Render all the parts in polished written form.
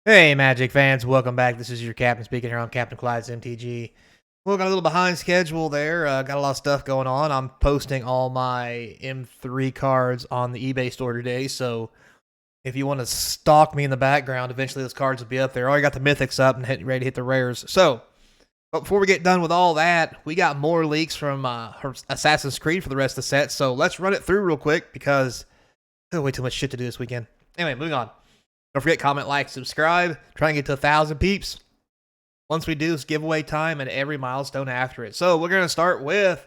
Hey, Magic fans, welcome back. This is your captain speaking here on Capnclydes MTG. We're got a little behind schedule there. Got a lot of stuff going on. I'm posting all my M3 cards on the eBay store today, so if you want to stalk me in the background, eventually those cards will be up there. I already got the mythics up and ready to hit the rares. So, but before we get done with all that, we got more leaks from Assassin's Creed for the rest of the set, so let's run it through real quick because there's way too much shit to do this weekend. Anyway, moving on. Don't forget, comment, like, subscribe. Try and get to 1,000 peeps. Once we do, it's giveaway time and every milestone after it. So we're going to start with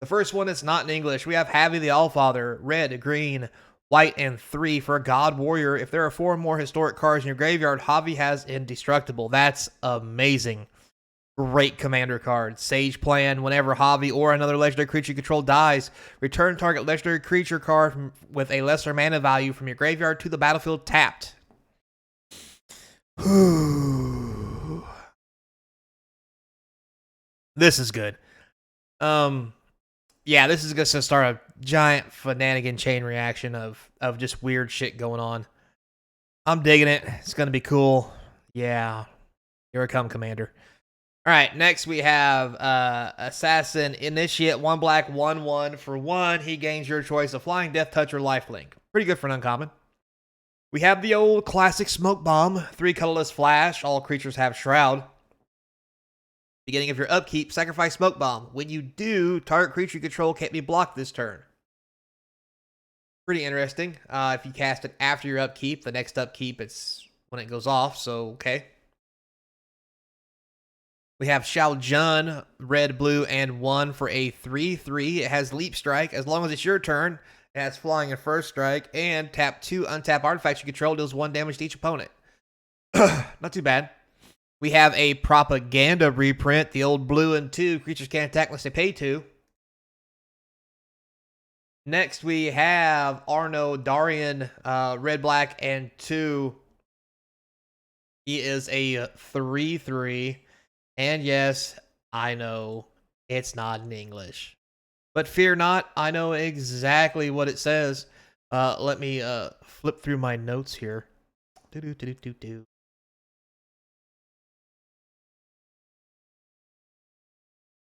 the first one that's not in English. We have Javi the Allfather, red, green, white, and 3 for a God Warrior. If there are 4 more historic cards in your graveyard, Javi has Indestructible. That's amazing. Great commander card. Sage Plan. Whenever Javi or another legendary creature you control dies, return target legendary creature card with a lesser mana value from your graveyard to the battlefield tapped. This is good. Yeah, this is going to start a giant shenanigan chain reaction of just weird shit going on. I'm digging it. It's going to be cool. Yeah. Here I come, Commander. All right, next we have Assassin Initiate, 1 black, 1/1 for 1. He gains your choice of Flying, Death Touch, or Lifelink. Pretty good for an uncommon. We have the old classic Smoke Bomb, 3 colorless flash. All creatures have Shroud. Beginning of your upkeep, sacrifice Smoke Bomb. When you do, target creature you control can't be blocked this turn. Pretty interesting. If you cast it after your upkeep, the next upkeep, it's when it goes off, so okay. We have Xiao Jun, red, blue, and 1 for a 3/3. It has Leap Strike. As long as it's your turn, it has Flying and First Strike, and tap 2 untap artifacts you control, deals 1 damage to each opponent. Not too bad. We have a Propaganda reprint, the old blue and 2. Creatures can't attack unless they pay 2. Next, we have Arno Darian, red, black, and 2. He is a 3/3. And yes, I know it's not in English. But fear not, I know exactly what it says. Let me flip through my notes here.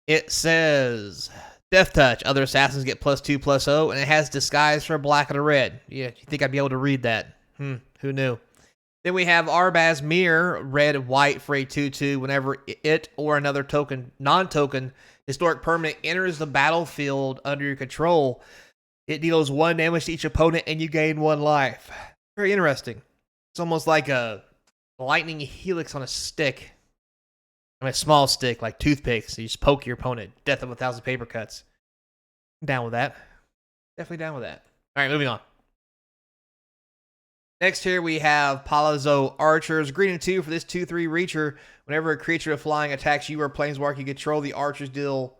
It says, Death Touch. Other assassins get +2/+0, and it has Disguise for a black and a red. Yeah, you think I'd be able to read that? Who knew? Then we have Arbaz Mirror, red, white for a 2/2. Whenever it or another token, non-token, historic permanent enters the battlefield under your control, it deals 1 damage to each opponent and you gain 1 life. Very interesting. It's almost like a lightning helix on a stick. I mean, a small stick, like toothpicks. You just poke your opponent. Death of 1,000 paper cuts. I'm down with that. Definitely down with that. All right, moving on. Next here we have Palazzo Archers. Green and 2 for this 2/3 Reacher. Whenever a creature of flying attacks you or Planeswalker you control, the archers deal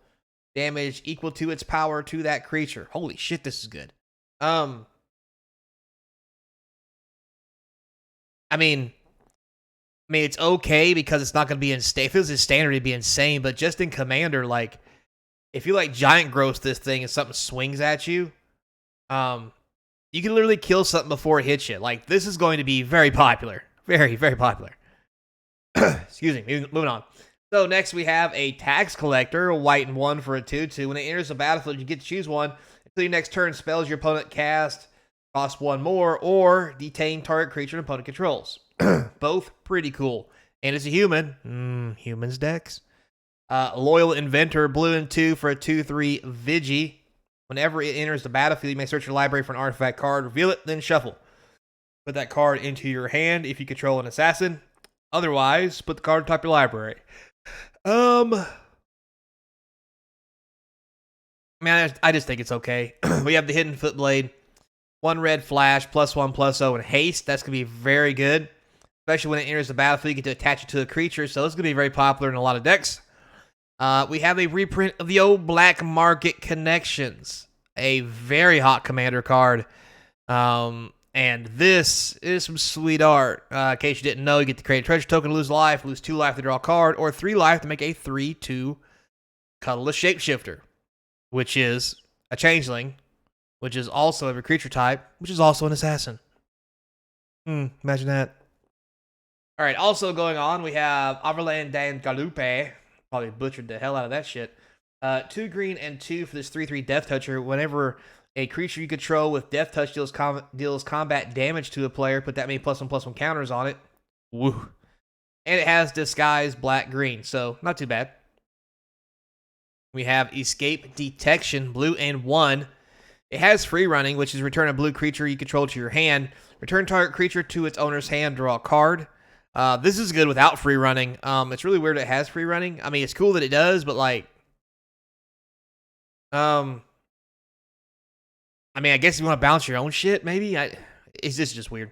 damage equal to its power to that creature. Holy shit, this is good. I mean, it's okay because it's not going to be insane. If it was in standard, it'd be insane. But just in Commander, like, if you like Giant Growth this thing and something swings at you, you can literally kill something before it hits you. Like, this is going to be very popular. Very, very popular. Excuse me. Moving on. So, next we have a Tax Collector, white and 1 for a 2/2. When it enters the battlefield, you get to choose one. Until your next turn, spells your opponent cast cost 1 more, or detain target creature and opponent controls. Both pretty cool. And it's a human. Humans decks. Loyal Inventor, blue and 2 for a 2/3 Vigi. Whenever it enters the battlefield, you may search your library for an artifact card, reveal it, then shuffle. Put that card into your hand if you control an assassin. Otherwise, put the card atop your library. I just think it's okay. We have the Hidden Footblade. 1 red flash, +1/+0, and haste. That's going to be very good. Especially when it enters the battlefield, you get to attach it to a creature. So it's going to be very popular in a lot of decks. We have a reprint of the old Black Market Connections. A very hot commander card. And this is some sweet art. In case you didn't know, you get to create a treasure token, lose life, lose 2 life to draw a card, or 3 life to make a 3/2 colorless shapeshifter, which is a changeling, which is also every creature type, which is also an assassin. Imagine that. All right, also going on, we have Overland Dan Galupe. Probably butchered the hell out of that shit. 2 green and 2 for this 3/3 Death Toucher. Whenever a creature you control with Death Touch deals combat damage to a player, put that many +1/+1 counters on it. Woo. And it has Disguise black-green, so not too bad. We have Escape Detection, blue and 1. It has free running, which is return a blue creature you control to your hand. Return target creature to its owner's hand, draw a card. This is good without free running. It's really weird it has free running. I mean, it's cool that it does, but like, I mean, I guess if you want to bounce your own shit, maybe. It's just weird.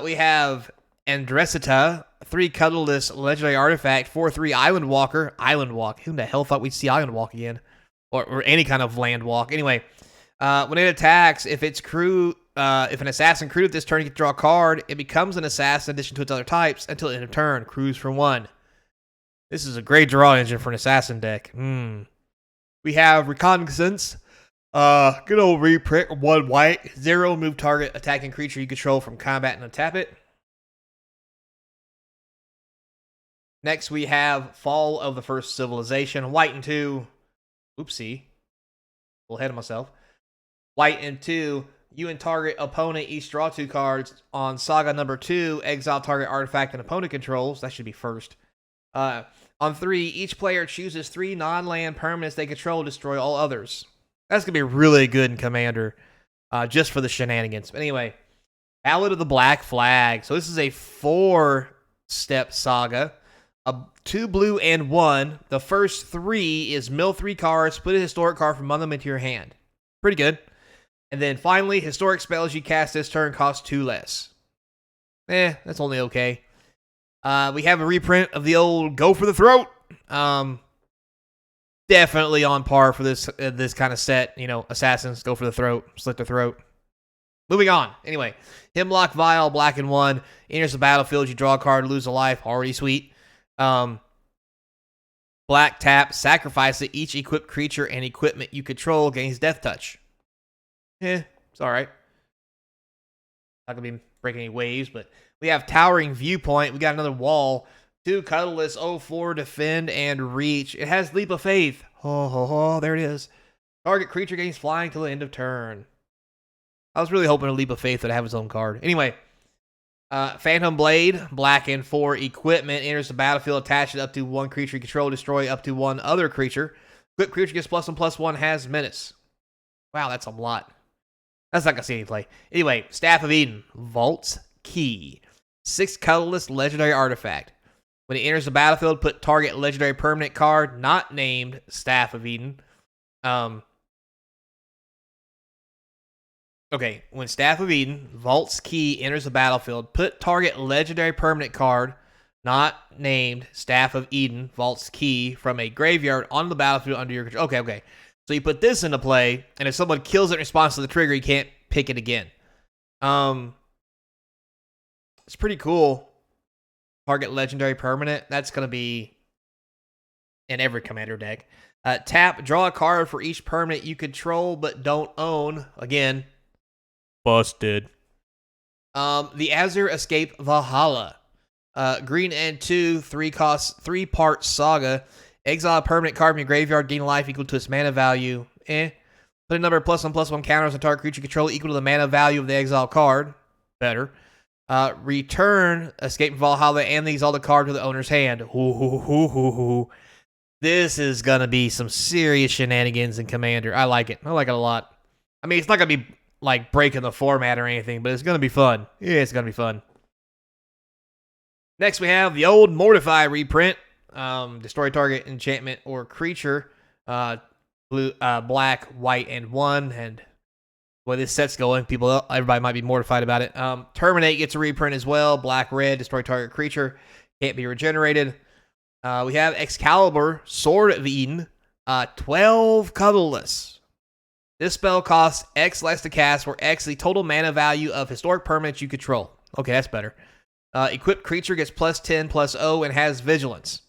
We have Andresita, 3 colorless legendary artifact, 4/3 Island Walker. Island Walk. Who the hell thought we'd see Island Walk again? Or any kind of land walk. Anyway, when it attacks, if an assassin crewed at this turn, you can draw a card. It becomes an assassin in addition to its other types until end of turn. Crews for 1. This is a great draw engine for an assassin deck. We have Reconnaissance. Good old reprint. 1 white. 0, move target attacking creature you control from combat and untap it. Next, we have Fall of the First Civilization. White and 2. Oopsie. A little ahead of myself. White and 2. You and target opponent each draw 2 cards. On Saga number 2, exile target artifact and opponent controls. That should be first. On 3, each player chooses 3 non-land permanents they control, destroy all others. That's going to be really good in Commander, just for the shenanigans. But anyway, Ballad of the Black Flag. So this is a 4-step saga. 2 blue and 1. The first 3 is mill 3 cards, put a historic card from among them into your hand. Pretty good. And then finally, historic spells you cast this turn cost 2 less. That's only okay. We have a reprint of the old Go for the Throat. Definitely on par for this kind of set. You know, assassins, go for the throat, slit the throat. Moving on. Anyway, Hemlock Vial, black and 1. Enters the battlefield, you draw a card, lose a life. Already sweet. Black tap, sacrifice it. Each equipped creature and equipment you control gains Death Touch. It's alright. Not going to be breaking any waves, but we have Towering Viewpoint. We got another wall. 2 colorless, 0/4, defend and reach. It has Leap of Faith. There it is. Target creature gains flying till the end of turn. I was really hoping a Leap of Faith would have its own card. Anyway, Phantom Blade, black and 4, equipment. Enters the battlefield, attach it up to 1 creature you control, destroy up to 1 other creature. Equipped creature gets +1/+1, has menace. Wow, that's a lot. That's not going to see any play. Anyway, Staff of Eden, Vault's Key. 6 colorless legendary artifact. When it enters the battlefield, put target legendary permanent card not named Staff of Eden. Okay, when Staff of Eden, Vault's Key, enters the battlefield, put target legendary permanent card not named Staff of Eden, Vault's Key, from a graveyard on the battlefield under your control. Okay. So you put this into play, and if someone kills it in response to the trigger, you can't pick it again. It's pretty cool. Target legendary permanent. That's going to be in every commander deck. Tap, draw a card for each permanent you control but don't own. Again, busted. The Azure Escape Valhalla. Green and 2, 3-part saga. Exile a permanent card from your graveyard, gain life equal to its mana value. Put a number of +1/+1 counters on target creature control equal to the mana value of the exile card. Better. Return Escape from Valhalla and the exalted card to the owner's hand. This is going to be some serious shenanigans in Commander. I like it. I like it a lot. I mean, it's not going to be like breaking the format or anything, but it's going to be fun. Yeah, it's going to be fun. Next, we have the old Mortify reprint. Destroy target enchantment or creature. Blue, black, white, and 1. And boy, this set's going. Everybody might be mortified about it. Terminate gets a reprint as well. Black, red, destroy target creature. Can't be regenerated. We have Excalibur, Sword of Eden. 12 colorless. This spell costs X less to cast, where X the total mana value of historic permanents you control. Okay, that's better. Equipped creature gets +10/+0 and has vigilance.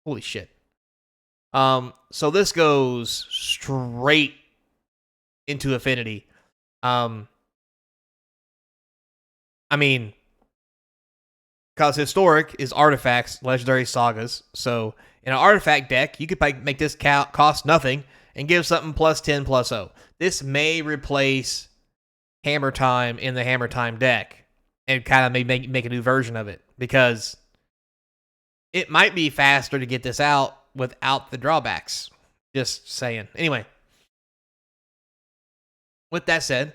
Holy shit. So this goes straight into Affinity. I mean, because historic is artifacts, legendary sagas. So in an artifact deck, you could make this cost nothing and give something +10/+0. This may replace Hammer Time in the Hammer Time deck and kind of make a new version of it, because it might be faster to get this out without the drawbacks. Just saying. Anyway, with that said,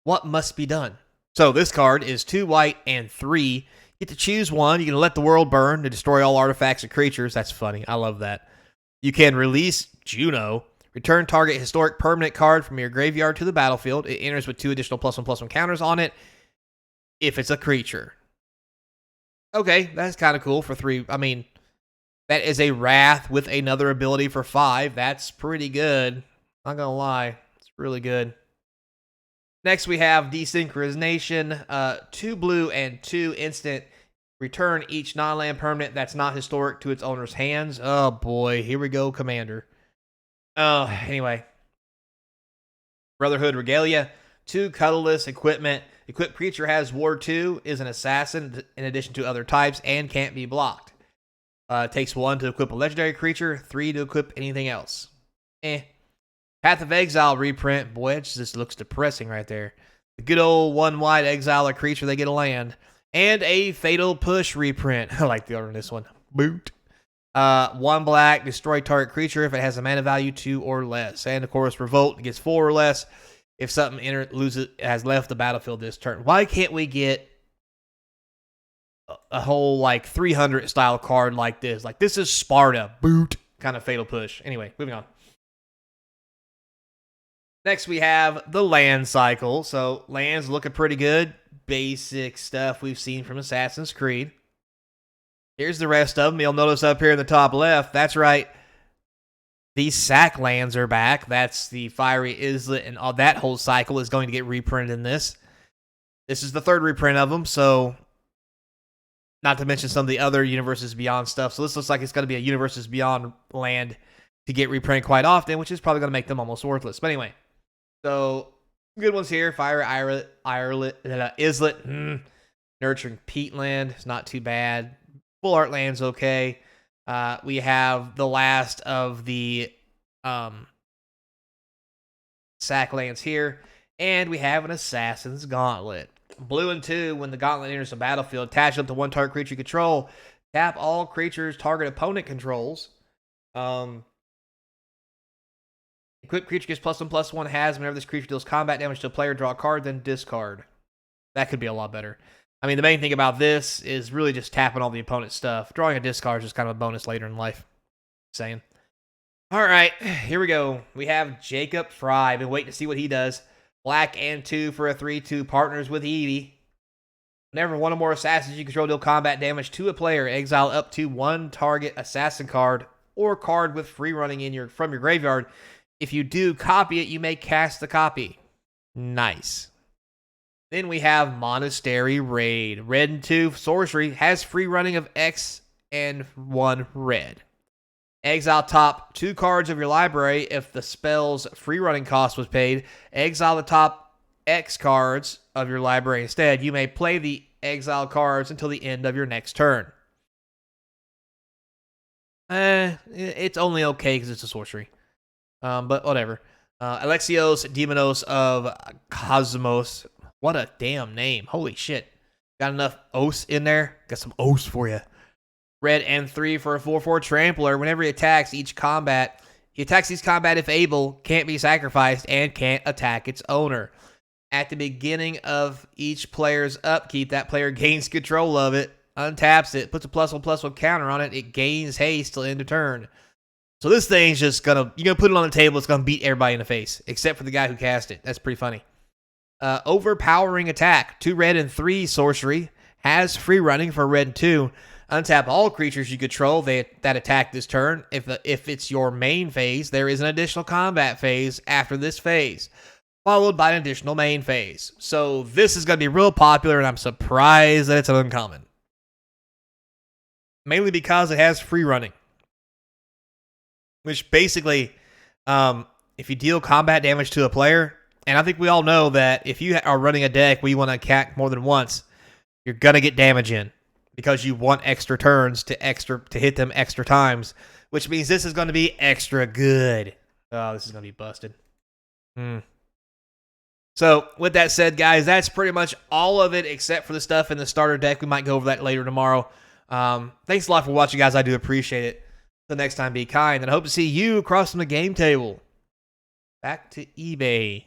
what must be done? So this card is 2 white and 3. You get to choose one. You can let the world burn to destroy all artifacts and creatures. That's funny. I love that. You can release Juno. Return target historic permanent card from your graveyard to the battlefield. It enters with 2 additional +1/+1 counters on it if it's a creature. Okay, that's kind of cool for 3. I mean, that is a Wrath with another ability for 5. That's pretty good. Not gonna lie. It's really good. Next, we have Desynchronization. 2 blue and 2 instant. Return each non-land permanent that's not historic to its owner's hands. Oh, boy. Here we go, Commander. Anyway. Brotherhood Regalia. 2 colorless equipment. Equipped creature has Ward 2, is an assassin in addition to other types, and can't be blocked. Takes 1 to equip a legendary creature, 3 to equip anything else. Path of Exile reprint. Boy, it just looks depressing right there. The good old 1 white exile a creature, they get a land. And a Fatal Push reprint. I like the art on this one. Boot. 1 black, destroy target creature if it has a mana value 2 or less. And of course, Revolt gets 4 or less if something has left the battlefield this turn. Why can't we get a whole like 300 style card like this? Like, this is Sparta. Boot. Kind of Fatal Push. Anyway, moving on. Next, we have the land cycle. So, lands looking pretty good. Basic stuff we've seen from Assassin's Creed. Here's the rest of them. You'll notice up here in the top left, that's right, these sack lands are back. That's the Fiery Islet, and all that whole cycle is going to get reprinted in this. This is the 3rd reprint of them, so not to mention some of the other Universes Beyond stuff. So this looks like it's going to be a Universes Beyond land to get reprinted quite often, which is probably going to make them almost worthless. But anyway, so good ones here. Fiery Islet, Nurturing Peatland, it's not too bad. Full Art Land's okay. We have the last of the sack lands here, and we have an Assassin's Gauntlet. Blue and 2, when the Gauntlet enters the battlefield, attach up to 1 target creature you control. Tap all creatures target opponent controls. Equipped creature gets +1/+1 has whenever this creature deals combat damage to a player, draw a card, then discard. That could be a lot better. I mean, the main thing about this is really just tapping all the opponent's stuff. Drawing a discard is just kind of a bonus later in life. Saying. All right, here we go. We have Jacob Fry. Been waiting to see what he does. Black and 2 for a 3/2. Partners with Eevee. Whenever 1 or more assassins you control deal combat damage to a player, exile up to 1 target assassin card or card with free running from your graveyard. If you do copy it, you may cast the copy. Nice. Then we have Monastery Raid. Red and 2 sorcery has free running of X and 1 red. Exile top 2 cards of your library if the spell's free running cost was paid. Exile the top X cards of your library instead. You may play the exile cards until the end of your next turn. It's only okay because it's a sorcery. But whatever. Alexios Demonos of Cosmos. What a damn name. Holy shit. Got enough Os in there? Got some Os for you. Red and 3 for a 4/4 Trampler. Whenever he attacks each combat, he attacks each combat if able, can't be sacrificed, and can't attack its owner. At the beginning of each player's upkeep, that player gains control of it, untaps it, puts a +1/+1 counter on it, it gains haste till end of turn. So this thing's just you're gonna put it on the table, it's gonna beat everybody in the face, except for the guy who cast it. That's pretty funny. Overpowering Attack. 2 red and 3 sorcery. Has free running for red and 2. Untap all creatures you control that attack this turn. If it's your main phase, there is an additional combat phase after this phase, followed by an additional main phase. So this is going to be real popular, and I'm surprised that it's an uncommon. Mainly because it has free running. Which basically, if you deal combat damage to a player, and I think we all know that if you are running a deck where you want to attack more than once, you're going to get damage in. because you want extra turns to hit them extra times, which means this is going to be extra good. Oh, this is going to be busted. So, with that said, guys, that's pretty much all of it except for the stuff in the starter deck. We might go over that later tomorrow. Thanks a lot for watching, guys. I do appreciate it. Till next time, be kind, and I hope to see you across from the game table. Back to eBay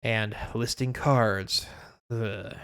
and listing cards. Ugh.